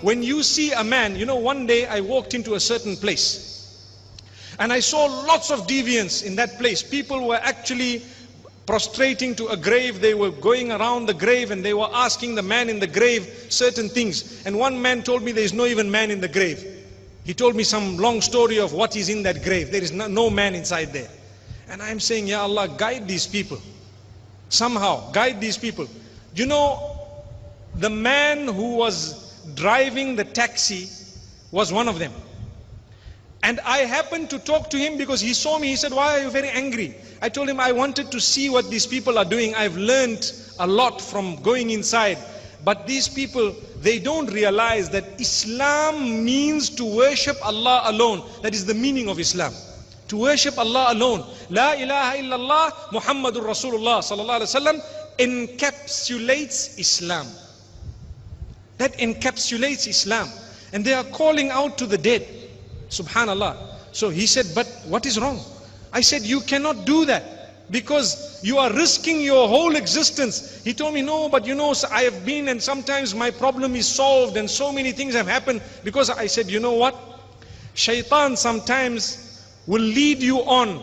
when you see a man, you know, one day I walked into a certain place and I saw lots of deviance in that place. People were actually prostrating to a grave. They were going around the grave and they were asking the man in the grave certain things. And one man told me there is no even man in the grave. He told me some long story of what is in that grave. There is no man inside there. And I'm saying, Ya Allah, guide these people. Somehow, guide these people. You know, the man who was driving the taxi was one of them. And I happened to talk to him because he saw me. He said, why are you very angry? I told him I wanted to see what these people are doing. I've learned a lot from going inside. But these people, they don't realize that Islam means to worship Allah alone. That is the meaning of Islam. To worship Allah alone. La ilaha illallah Muhammadur Rasulullah sallallahu alaihi wasallam encapsulates Islam. That encapsulates Islam. And they are calling out to the dead. Subhanallah. So he said, but what is wrong? I said, you cannot do that because you are risking your whole existence. He told me, no, but you know, I have been and sometimes my problem is solved and so many things have happened. Because I said, you know what? Shaitan sometimes will lead you on.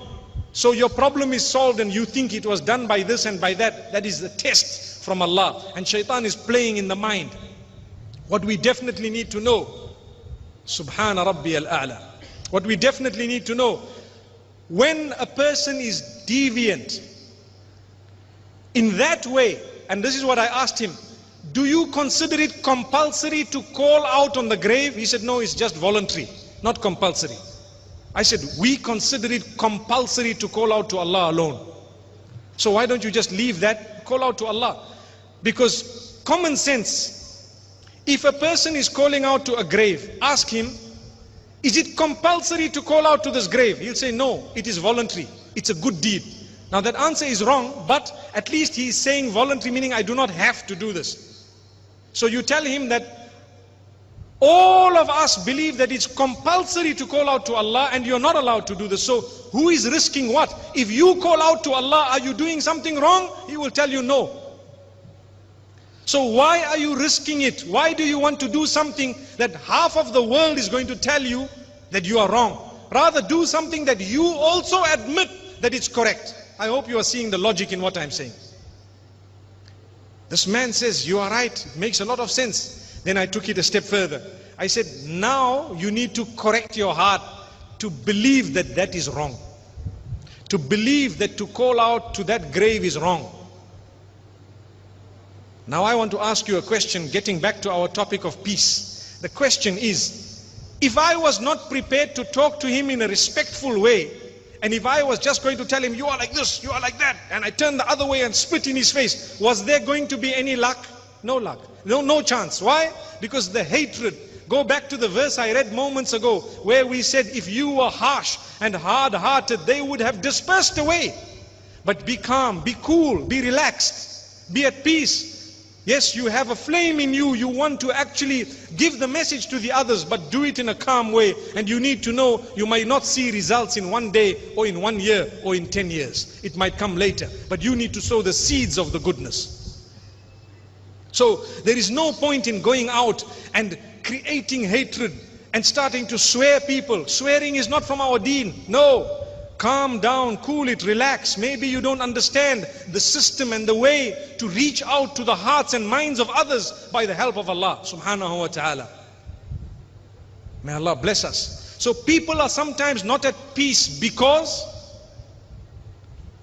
So your problem is solved and you think it was done by this and by that. That is the test from Allah. And Shaitan is playing in the mind. What we definitely need to know, Subhana Rabbi al-A'la. What we definitely need to know, when a person is deviant in that way, and this is what I asked him, do you consider it compulsory to call out on the grave? He said, no, it's just voluntary, not compulsory. I said, we consider it compulsory to call out to Allah alone. So why don't you just leave that, call out to Allah? Because common sense, if a person is calling out to a grave, ask him, is it compulsory to call out to this grave? He'll say, no, it is voluntary. It's a good deed. Now that answer is wrong, but at least he is saying voluntary, meaning I do not have to do this. So you tell him that all of us believe that it's compulsory to call out to Allah and you're not allowed to do this. So who is risking what? If you call out to Allah, are you doing something wrong? He will tell you no. So why are you risking it? Why do you want to do something that half of the world is going to tell you that you are wrong? Rather do something that you also admit that it's correct. I hope you are seeing the logic in what I'm saying. This man says, you are right, it makes a lot of sense. Then I took it a step further. I said, now you need to correct your heart to believe that that is wrong. To believe that to call out to that grave is wrong. Now I want to ask you a question, getting back to our topic of peace. The question is, if I was not prepared to talk to him in a respectful way, and if I was just going to tell him, you are like this, you are like that, and I turned the other way and spit in his face, was there going to be any luck? No luck. No chance. Why? Because the hatred. Go back to the verse I read moments ago, where we said, if you were harsh and hard-hearted, they would have dispersed away. But be calm, be cool, be relaxed, be at peace. Yes, you have a flame in you, you want to actually give the message to the others, but do it in a calm way. And you need to know, you might not see results in one day, or in 1 year, or in 10 years. It might come later, but you need to sow the seeds of the goodness. So there is no point in going out and creating hatred and starting to swear people. Swearing is not from our deen. No. Calm down, cool it, relax. Maybe you don't understand the system and the way to reach out to the hearts and minds of others by the help of Allah subhanahu wa ta'ala. May Allah bless us. So people are sometimes not at peace because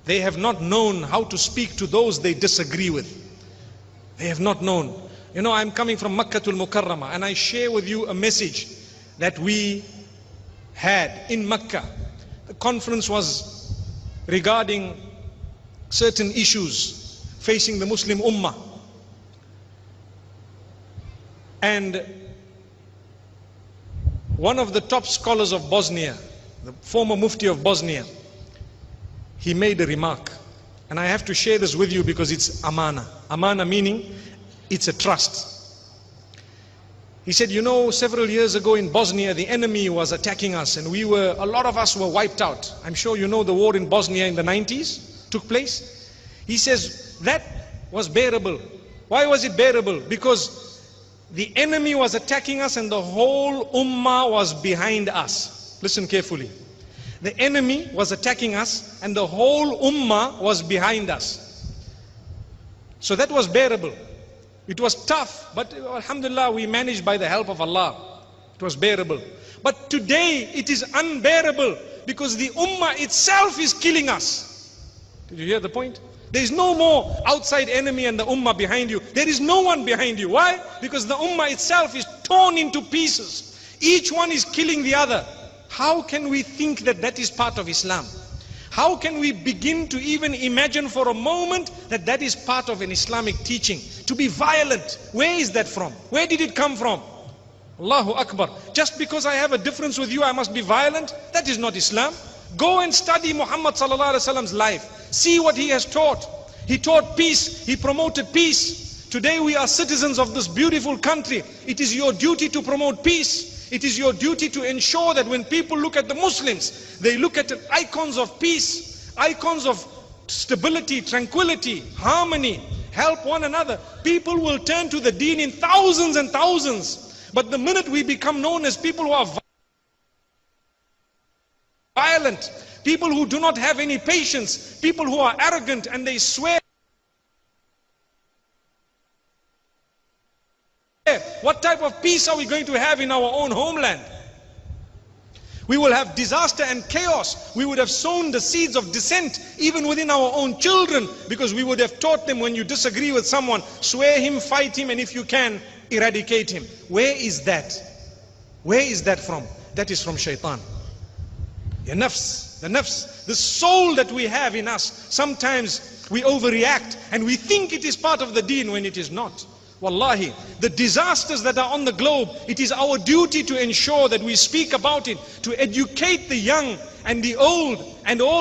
they have not known how to speak to those they disagree with. They have not known. You know, I'm coming from Makkatul Mukarramah and I share with you a message that we had in Makkah. The conference was regarding certain issues facing the Muslim Ummah. And one of the top scholars of Bosnia, the former Mufti of Bosnia, he made a remark. And I have to share this with you because it's amana. Amana meaning it's a trust. He said, you know, several years ago in Bosnia, the enemy was attacking us and a lot of us were wiped out. I'm sure you know the war in Bosnia in the 90s took place. He says, that was bearable. Why was it bearable? Because the enemy was attacking us and the whole ummah was behind us. Listen carefully. The enemy was attacking us and the whole ummah was behind us. So that was bearable. It was tough, but alhamdulillah, we managed by the help of Allah. It was bearable. But today it is unbearable because the ummah itself is killing us. Did you hear the point? There is no more outside enemy and the ummah behind you. There is no one behind you. Why? Because the ummah itself is torn into pieces. Each one is killing the other. How can we think that that is part of Islam? How can we begin to even imagine for a moment that that is part of an Islamic teaching? To be violent. Where is that from? Where did it come from? Allahu Akbar. Just because I have a difference with you, I must be violent? That is not Islam. Go and study Muhammad sallallahu alaihi wasallam's life. See what he has taught. He taught peace. He promoted peace. Today we are citizens of this beautiful country. It is your duty to promote peace. It is your duty to ensure that when people look at the Muslims, they look at icons of peace, icons of stability, tranquility, harmony, help one another. People will turn to the deen in thousands and thousands. But the minute we become known as people who are violent, people who do not have any patience, people who are arrogant and they swear, what type of peace are we going to have in our own homeland? We will have disaster and chaos. We would have sown the seeds of dissent even within our own children, because we would have taught them, when you disagree with someone, swear him, fight him, and if you can, eradicate him. Where is that? Where is that from? That is from shaitan. The nafs, the soul that we have in us. Sometimes we overreact and we think it is part of the deen when it is not. Wallahi, the disasters that are on the globe, it is our duty to ensure that we speak about it, to educate the young and the old and all